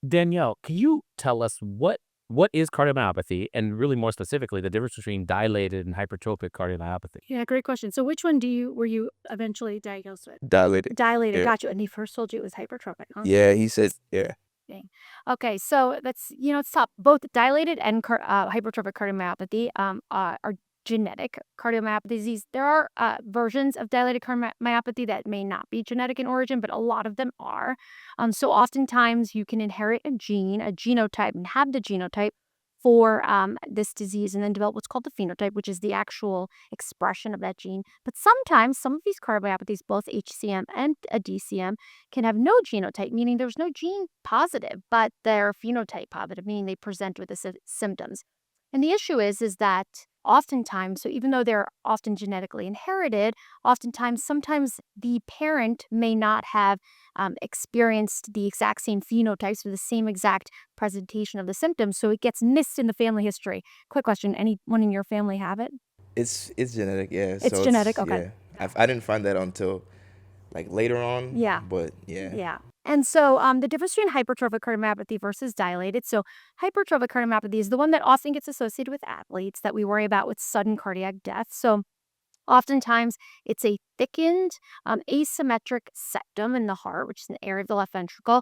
Danielle, can you tell us what is cardiomyopathy, and really more specifically, the difference between dilated and hypertrophic cardiomyopathy? Yeah, great question. So which one were you eventually diagnosed with? Dilated. Dilated, Yeah. got you. And he first told you it was hypertrophic, huh? Yeah, he said yeah. Dang. Okay, so it's tough. Both dilated and hypertrophic cardiomyopathy are genetic cardiomyopathy disease. There are versions of dilated cardiomyopathy that may not be genetic in origin, but a lot of them are. So oftentimes you can inherit a gene, a genotype, and have the genotype for this disease and then develop what's called the phenotype, which is the actual expression of that gene. But sometimes some of these cardiomyopathies, both HCM and a DCM, can have no genotype, meaning there's no gene positive, but they're phenotype positive, meaning they present with the symptoms. And the issue is that oftentimes, so even though they're often genetically inherited, sometimes the parent may not have experienced the exact same phenotypes or the same exact presentation of the symptoms, so it gets missed in the family history. Quick question: anyone in your family have it? It's genetic, yeah. It's So genetic. it's Okay. yeah. I didn't find that until like later on, Yeah. but yeah. Yeah. And so the difference between hypertrophic cardiomyopathy versus dilated. So hypertrophic cardiomyopathy is the one that often gets associated with athletes that we worry about with sudden cardiac death. So oftentimes, it's a thickened, asymmetric septum in the heart, which is an area of the left ventricle.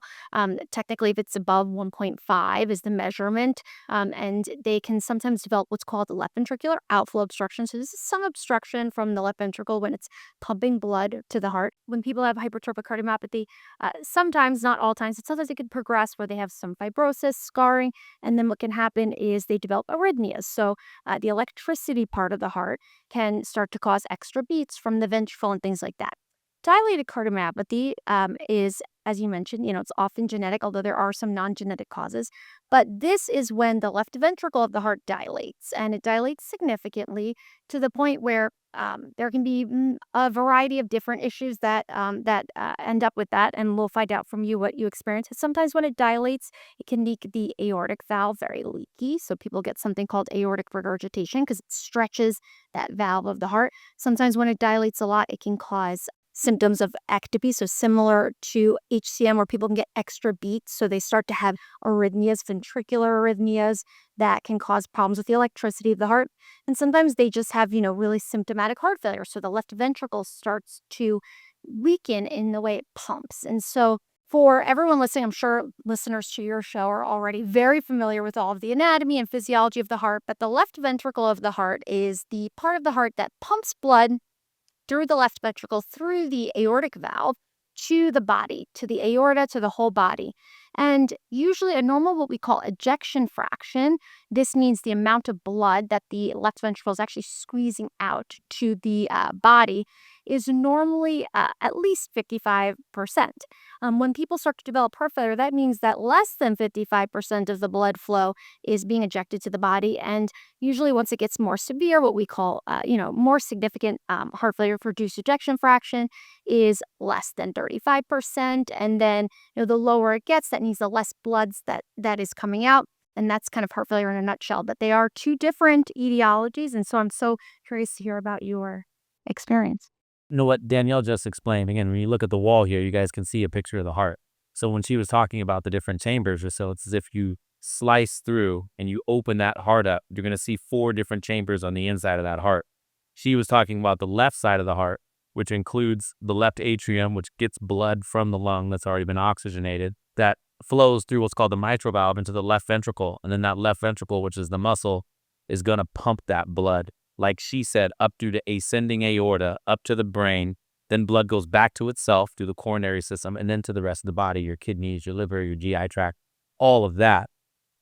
Technically, if it's above 1.5 is the measurement, and they can sometimes develop what's called the left ventricular outflow obstruction. So this is some obstruction from the left ventricle when it's pumping blood to the heart. When people have hypertrophic cardiomyopathy, sometimes, not all times, but sometimes it can progress where they have some fibrosis, scarring, and then what can happen is they develop arrhythmias. So the electricity part of the heart can start to cause extra beats from the ventricle and things like that. Dilated cardiomyopathy is, as you mentioned, it's often genetic, although there are some non-genetic causes. But this is when the left ventricle of the heart dilates, and it dilates significantly to the point where there can be a variety of different issues that end up with that. And we'll find out from you what you experience. Sometimes when it dilates, it can make the aortic valve very leaky. So people get something called aortic regurgitation because it stretches that valve of the heart. Sometimes when it dilates a lot, it can cause symptoms of ectopy, so similar to HCM where people can get extra beats. So they start to have arrhythmias, ventricular arrhythmias that can cause problems with the electricity of the heart. And sometimes they just have, really symptomatic heart failure. So the left ventricle starts to weaken in the way it pumps. And so for everyone listening, I'm sure listeners to your show are already very familiar with all of the anatomy and physiology of the heart, but the left ventricle of the heart is the part of the heart that pumps blood through the left ventricle, through the aortic valve to the body, to the aorta, to the whole body. And usually a normal, what we call ejection fraction, this means the amount of blood that the left ventricle is actually squeezing out to the body, is normally at least 55%. When people start to develop heart failure, that means that less than 55% of the blood flow is being ejected to the body. And usually once it gets more severe, what we call, more significant heart failure with reduced ejection fraction is less than 35%. And then, the lower it gets, that means the less bloods that is coming out. And that's kind of heart failure in a nutshell. But they are two different etiologies. And so I'm so curious to hear about your experience. You know what Danielle just explained, again, when you look at the wall here, you guys can see a picture of the heart. So when she was talking about the different chambers or so, it's as if you slice through and you open that heart up, you're going to see 4 different chambers on the inside of that heart. She was talking about the left side of the heart, which includes the left atrium, which gets blood from the lung that's already been oxygenated, that flows through what's called the mitral valve into the left ventricle. And then that left ventricle, which is the muscle, is going to pump that blood, like she said, up through the ascending aorta, up to the brain. Then blood goes back to itself through the coronary system and then to the rest of the body, your kidneys, your liver, your GI tract, all of that.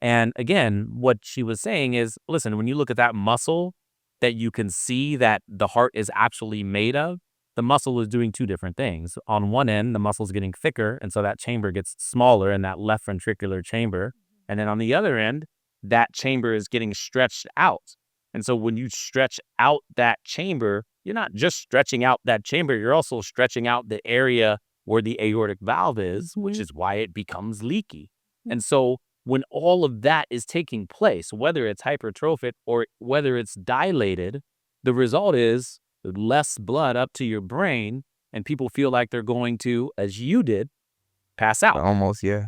And again, what she was saying is, listen, when you look at that muscle that you can see that the heart is actually made of, the muscle is doing 2 different things. On one end, the muscle is getting thicker, and so that chamber gets smaller in that left ventricular chamber. And then on the other end, that chamber is getting stretched out. And so when you stretch out that chamber, you're not just stretching out that chamber, you're also stretching out the area where the aortic valve is, which is why it becomes leaky. And so when all of that is taking place, whether it's hypertrophic or whether it's dilated, the result is less blood up to your brain, and people feel like they're going to, as you did, pass out. Almost, yeah.